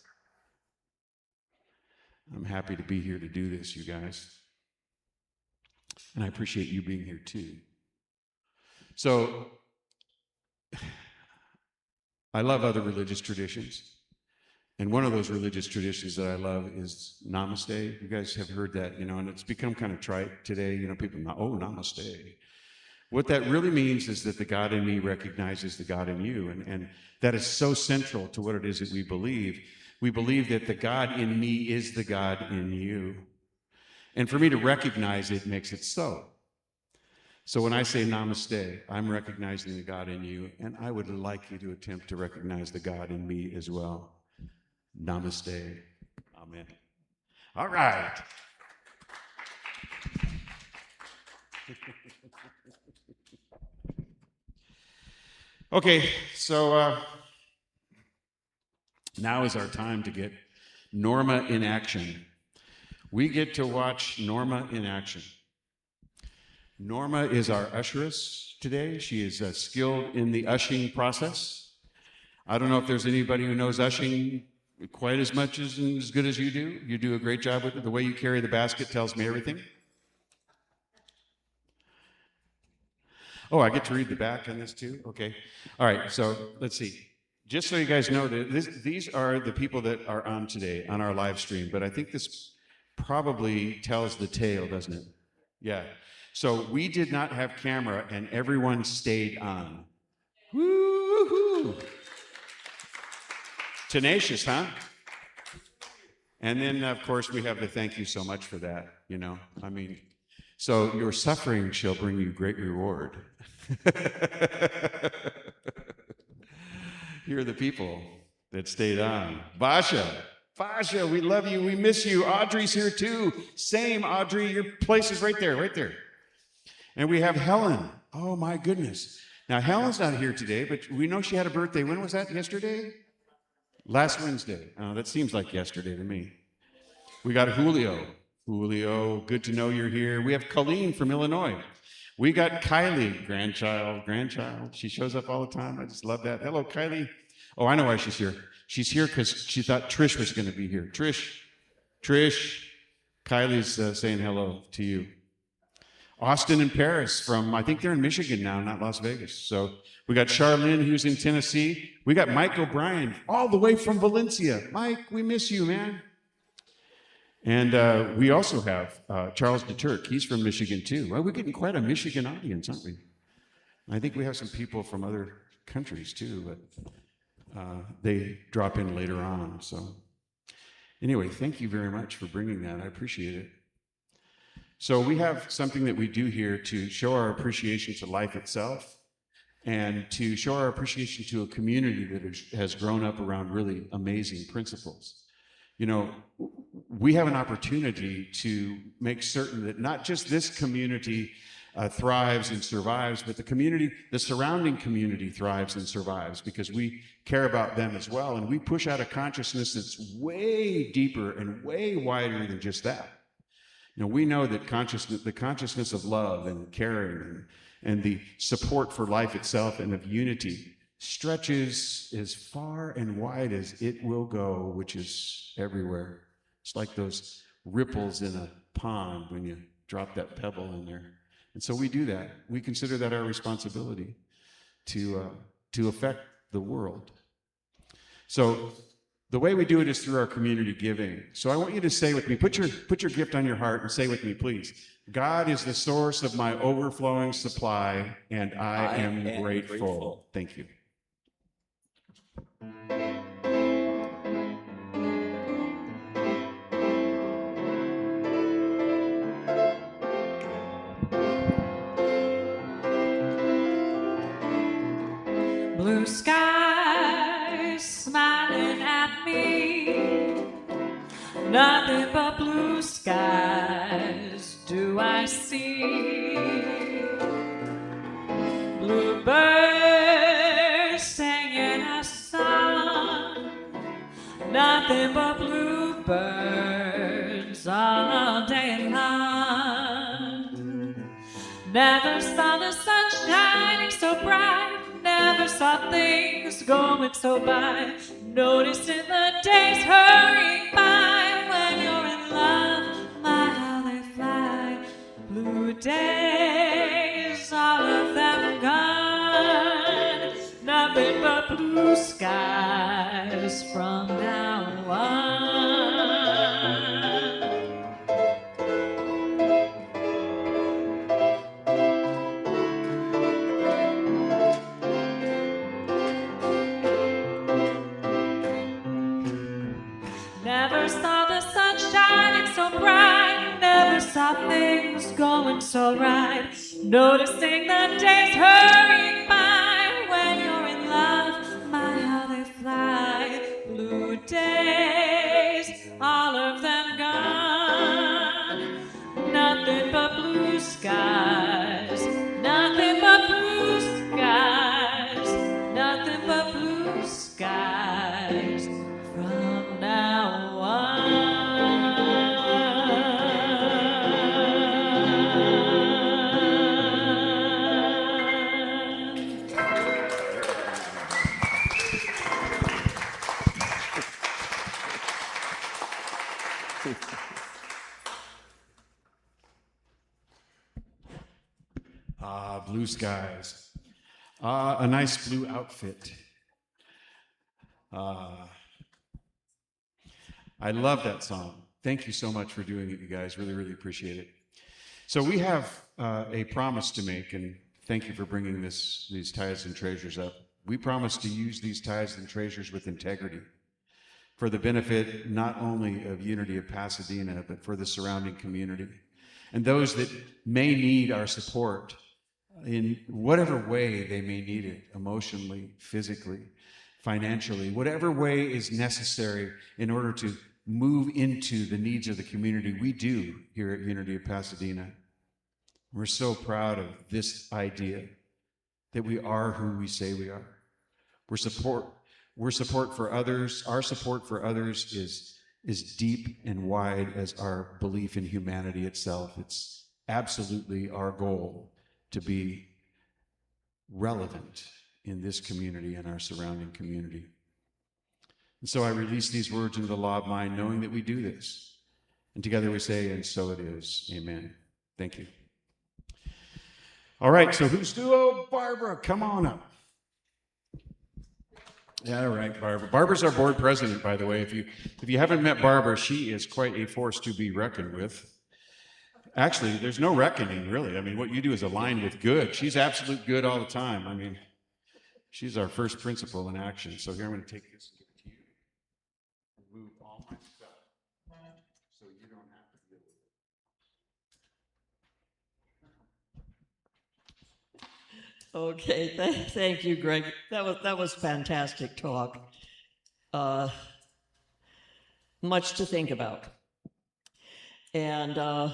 I'm happy to be here to do this, you guys. And I appreciate you being here too. So, I love other religious traditions. And one of those religious traditions that I love is namaste. You guys have heard that, you know, and it's become kind of trite today. You know, people, oh, namaste. What that really means is that the God in me recognizes the God in you. And that is so central to what it is that we believe. We believe that the God in me is the God in you. And for me to recognize it makes it so. So when I say namaste, I'm recognizing the God in you, and I would like you to attempt to recognize the God in me as well. Namaste. Amen. All right. Okay, so now is our time to get Norma in action. We get to watch Norma in action. Norma is our usheress today. She is skilled in the ushing process. I don't know if there's anybody who knows ushing quite as much as and as good as you do. You do a great job with it. The way you carry the basket tells me everything. Oh, I get to read the back on this too? Okay. All right, so let's see. Just so you guys know, these are the people that are on today on our live stream, but I think this probably tells the tale, doesn't it? Yeah. So we did not have camera, and everyone stayed on. Woo-hoo! Tenacious, huh? And then, of course, we have the thank you so much for that, you know. I mean, so your suffering shall bring you great reward. Here are the people that stayed on. Basha, we love you, we miss you. Audrey's here too. Same, Audrey, your place is right there, right there. And we have Helen. Oh my goodness. Now Helen's not here today, but we know she had a birthday. When was that? Yesterday? Last Wednesday. Oh, that seems like yesterday to me. We got Julio. Julio, good to know you're here. We have Colleen from Illinois. We got Kylie, grandchild. She shows up all the time. I just love that. Hello, Kylie. Oh, I know why she's here. She's here because she thought Trish was going to be here. Trish, Kylie's saying hello to you. Austin and Paris from, I think they're in Michigan now, not Las Vegas. So we got Charlene, who's in Tennessee. We got Mike O'Brien, all the way from Valencia. Mike, we miss you, man. And we also have Charles DeTurk. He's from Michigan, too. Well, we're getting quite a Michigan audience, aren't we? I think we have some people from other countries, too, but they drop in later on. So anyway, thank you very much for bringing that. I appreciate it. So we have something that we do here to show our appreciation to life itself and to show our appreciation to a community that has grown up around really amazing principles. You know, we have an opportunity to make certain that not just this community thrives and survives, but the surrounding community thrives and survives because we care about them as well. And we push out a consciousness that's way deeper and way wider than just that. You know, we know that the consciousness of love and caring and the support for life itself and of unity stretches as far and wide as it will go, which is everywhere. It's like those ripples in a pond when you drop that pebble in there. And so we do that. We consider that our responsibility to affect the world. So the way we do it is through our community giving. So I want you to say with me, put your gift on your heart and say with me, please. God is the source of my overflowing supply, and I am grateful. Thank you. Blue skies smiling at me, nothing but blue skies do I see. Bluebirds singing a song, nothing but bluebirds all day long. Never saw the sun shining so bright, never saw things going so by, noticing the days hurrying by. When you're in love, my how they fly. Blue days, all of them gone, nothing but blue skies from now on. Never saw the sun shining so bright, never saw things going so right, noticing the days hurrying by. When you're in love, my how they fly. Blue days, all of them gone, nothing but blue skies, nothing but blue skies, nothing but blue skies from now on. Blue skies. A nice blue outfit. I love that song. Thank you so much for doing it, you guys. Really, really appreciate it. So we have a promise to make, and thank you for bringing these tithes and treasures up. We promise to use these tithes and treasures with integrity for the benefit not only of Unity of Pasadena, but for the surrounding community and those that may need our support in whatever way they may need it, emotionally, physically, financially, whatever way is necessary in order to move into the needs of the community. We do here at Unity of Pasadena. We're so proud of this idea that we are who we say we are. We're support for others. Our support for others is deep and wide as our belief in humanity itself. It's absolutely our goal to be relevant in this community and our surrounding community. And so I release these words into the law of mind, knowing that we do this. And together we say, and so it is. Amen. Thank you. All right, so who's duo? Barbara, come on up. Yeah, all right, Barbara. Barbara's our board president, by the way. If you haven't met Barbara, she is quite a force to be reckoned with. Actually, there's no reckoning, really. I mean, what you do is align with good. She's absolute good all the time. I mean, she's our first principle in action. So here I'm going to take this and give it to you. And move all my stuff so you don't have to deal with it. Okay, thank you, Greg. That was fantastic talk. Much to think about. And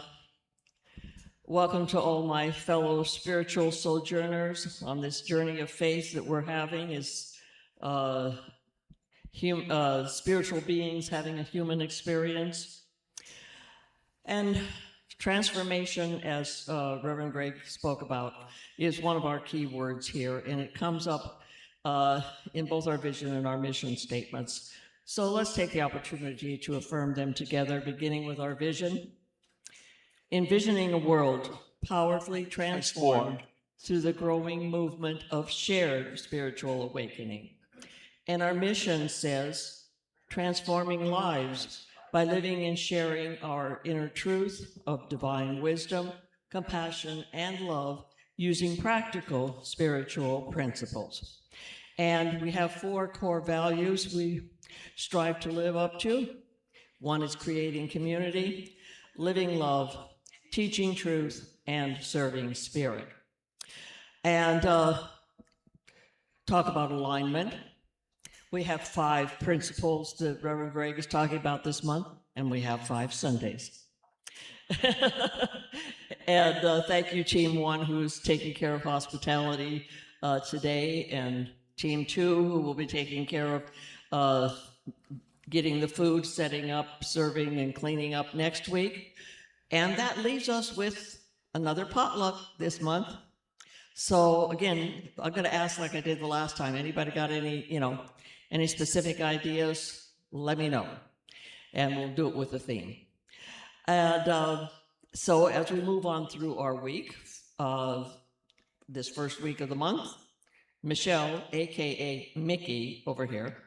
welcome to all my fellow spiritual sojourners on this journey of faith that we're having as spiritual beings having a human experience. And transformation, as Reverend Greg spoke about, is one of our key words here, and it comes up in both our vision and our mission statements. So let's take the opportunity to affirm them together, beginning with our vision. Envisioning a world powerfully transformed through the growing movement of shared spiritual awakening. And our mission says, transforming lives by living and sharing our inner truth of divine wisdom, compassion, and love using practical spiritual principles. And we have 4 core values we strive to live up to. One is creating community, living love, teaching truth, and serving spirit. And talk about alignment. We have 5 principles that Reverend Greg is talking about this month, and we have 5 Sundays. And thank you, Team 1, who's taking care of hospitality today, and Team 2, who will be taking care of getting the food, setting up, serving, and cleaning up next week. And that leaves us with another potluck this month. So again, I'm going to ask like I did the last time. Anybody got any specific ideas? Let me know, and we'll do it with a theme. And so as we move on through our week, this first week of the month, Michelle, aka Mickey, over here,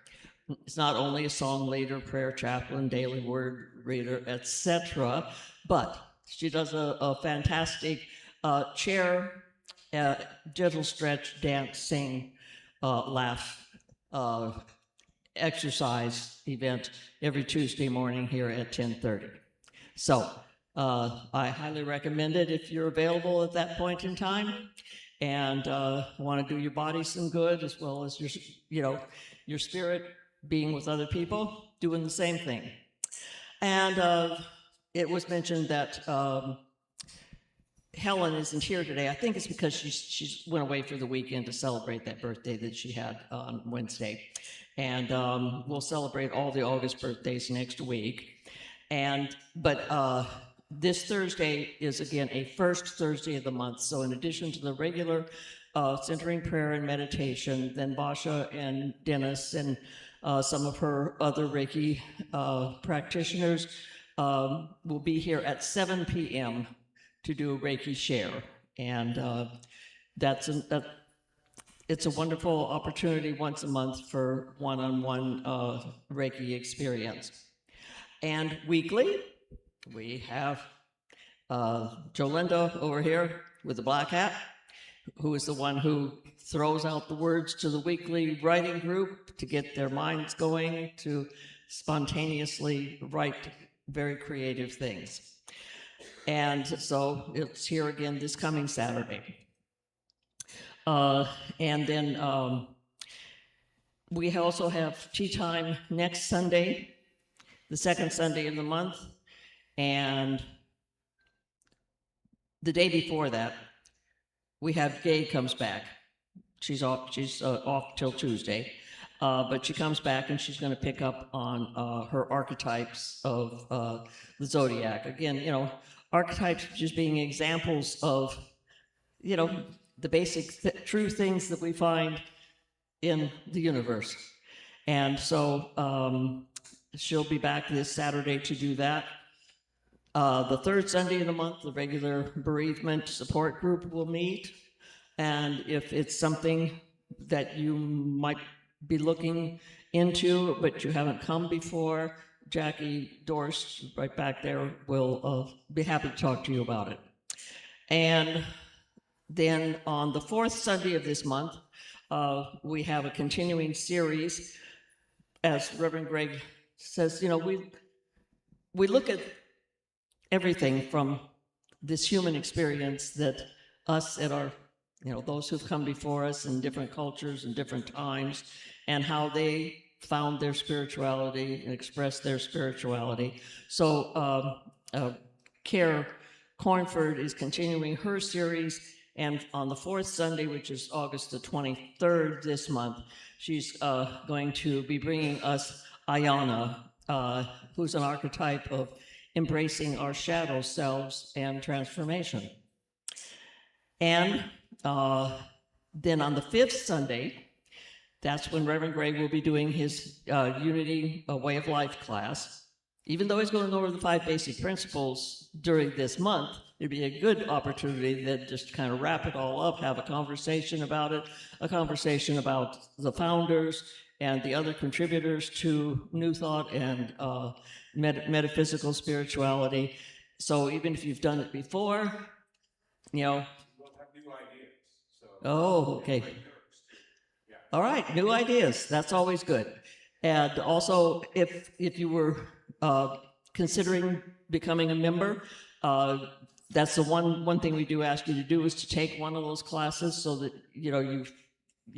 is not only a song leader, prayer chaplain, daily word reader, etc., but she does a fantastic chair, gentle stretch, dance, sing, laugh, exercise event every Tuesday morning here at 10:30. So I highly recommend it if you're available at that point in time and want to do your body some good, as well as your spirit being with other people, doing the same thing. And it was mentioned that Helen isn't here today. I think it's because she went away for the weekend to celebrate that birthday that she had on Wednesday. And we'll celebrate all the August birthdays next week. But this Thursday is, again, a first Thursday of the month. So in addition to the regular centering prayer and meditation, then Basha and Dennis and some of her other Reiki practitioners will be here at 7 p.m. to do a Reiki share. And it's a wonderful opportunity once a month for one-on-one Reiki experience. And weekly, we have Jolinda over here with the black hat, who is the one who throws out the words to the weekly writing group to get their minds going to spontaneously write very creative things. And so it's here again this coming Saturday. And then we also have tea time next Sunday, the second Sunday of the month. And the day before that, we have Gay comes back. She's off till Tuesday, but she comes back and she's going to pick up on her archetypes of the zodiac. Again, archetypes just being examples of the basic true things that we find in the universe. And so she'll be back this Saturday to do that. The third Sunday of the month, the regular bereavement support group will meet. And if it's something that you might be looking into, but you haven't come before, Jackie Dorst, right back there, will be happy to talk to you about it. And then on the fourth Sunday of this month, we have a continuing series. As Reverend Greg says, we look at everything from this human experience that us at our, those who've come before us in different cultures and different times, and how they found their spirituality and expressed their spirituality. So Care Cornford is continuing her series, and on the fourth Sunday, which is August the 23rd this month, she's going to be bringing us Ayana, who's an archetype of embracing our shadow selves and transformation. And then on the fifth Sunday, that's when Reverend Greg will be doing his Unity Way of Life class. Even though he's going over the 5 basic principles during this month, it'd be a good opportunity then just to kind of wrap it all up, have a conversation about it, a conversation about the founders and the other contributors to New Thought and metaphysical spirituality. So even if you've done it before, We'll have new ideas. So oh, okay. Yeah. All right, new ideas. That's always good. And also, if you were considering becoming a member, that's the one thing we do ask you to do, is to take one of those classes so that you've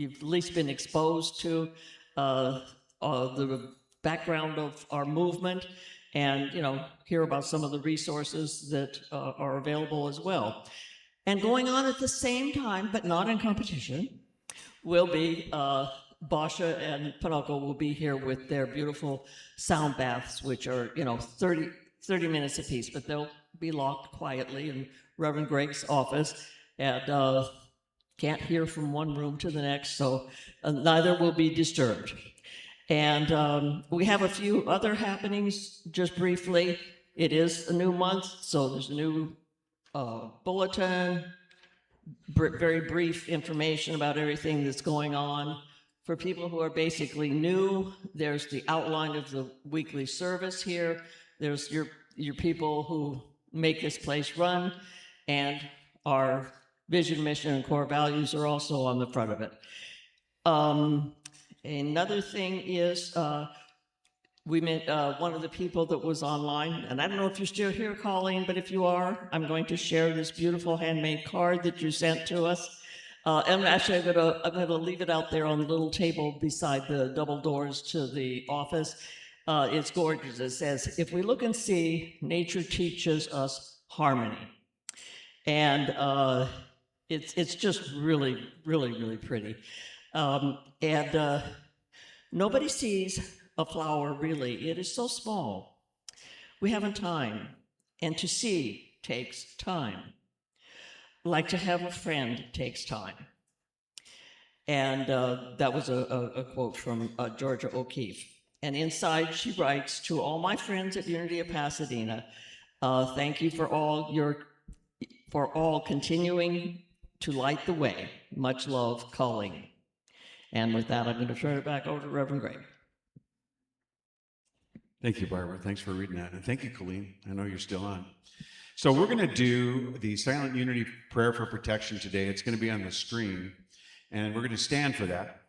at least been exposed to the background of our movement, and hear about some of the resources that are available as well. And going on at the same time, but not in competition, will be Basha and Pinocchio will be here with their beautiful sound baths, which are 30 minutes apiece, but they'll be locked quietly in Reverend Greg's office, and can't hear from one room to the next, so neither will be disturbed. And we have a few other happenings, just briefly. It is a new month, so there's a new bulletin, very brief information about everything that's going on. For people who are basically new, there's the outline of the weekly service here. There's your people who make this place run, and our vision, mission, and core values are also on the front of it. Another thing is we met one of the people that was online, and I don't know if you're still here, Colleen, but if you are, I'm going to share this beautiful handmade card that you sent to us. And actually, I'm gonna leave it out there on the little table beside the double doors to the office. It's gorgeous. It says, "If we look and see, nature teaches us harmony." And it's just really, really, really pretty. And nobody sees a flower, really. It is so small. We haven't time. And to see takes time. Like to have a friend takes time. And that was a quote from Georgia O'Keeffe. And inside she writes, "To all my friends at Unity of Pasadena, thank you for all continuing to light the way. Much love, Colleen." And with that, I'm going to turn it back over to Reverend Greg. Thank you, Barbara. Thanks for reading that. And thank you, Colleen. I know you're still on. So we're going to do the Silent Unity Prayer for Protection today. It's going to be on the screen, and we're going to stand for that.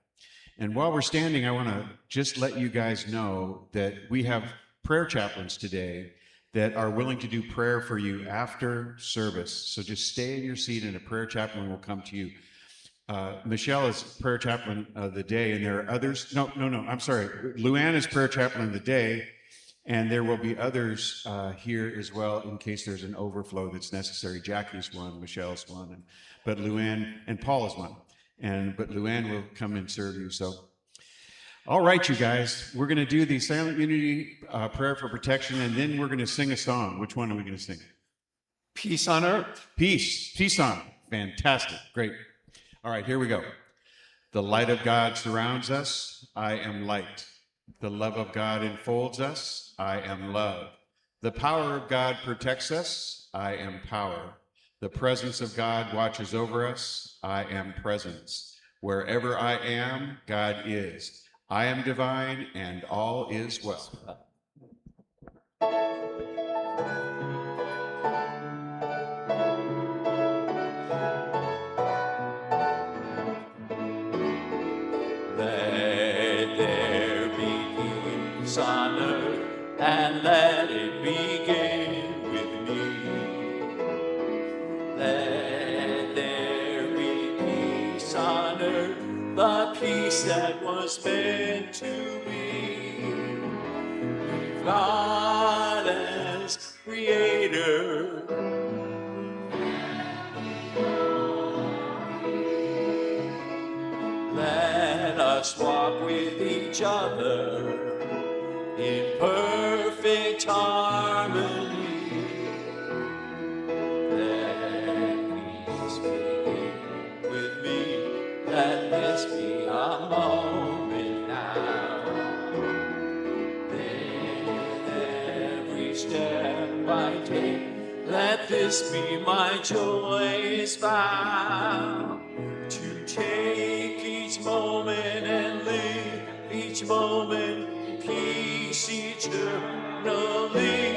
And while we're standing, I want to just let you guys know that we have prayer chaplains today that are willing to do prayer for you after service. So just stay in your seat, and a prayer chaplain will come to you. Michelle is prayer chaplain of the day, and there are others. No, I'm sorry. Luann is prayer chaplain of the day, and there will be others here as well in case there's an overflow that's necessary. Jackie's one, Michelle's one, but Luann and Paul is one. But Luann will come and serve you. So, all right, you guys, we're going to do the Silent Unity Prayer for Protection, and then we're going to sing a song. Which one are we going to sing? Peace on earth. Peace on. Fantastic. Great. All right, here we go. The light of God surrounds us. I am light. The love of God enfolds us. I am love. The power of God protects us. I am power. The presence of God watches over us. I am presence. Wherever I am, God is. I am divine, and all is well. Let there be peace on earth, and let it begin with me. Let there be peace on earth, the peace that was meant to be. God as creator, let us walk with each other in perfect harmony. Let peace begin with me. Let this be a moment now. Then every step I take, let this be my joyous vow. To take each moment and live each moment in peace eternally.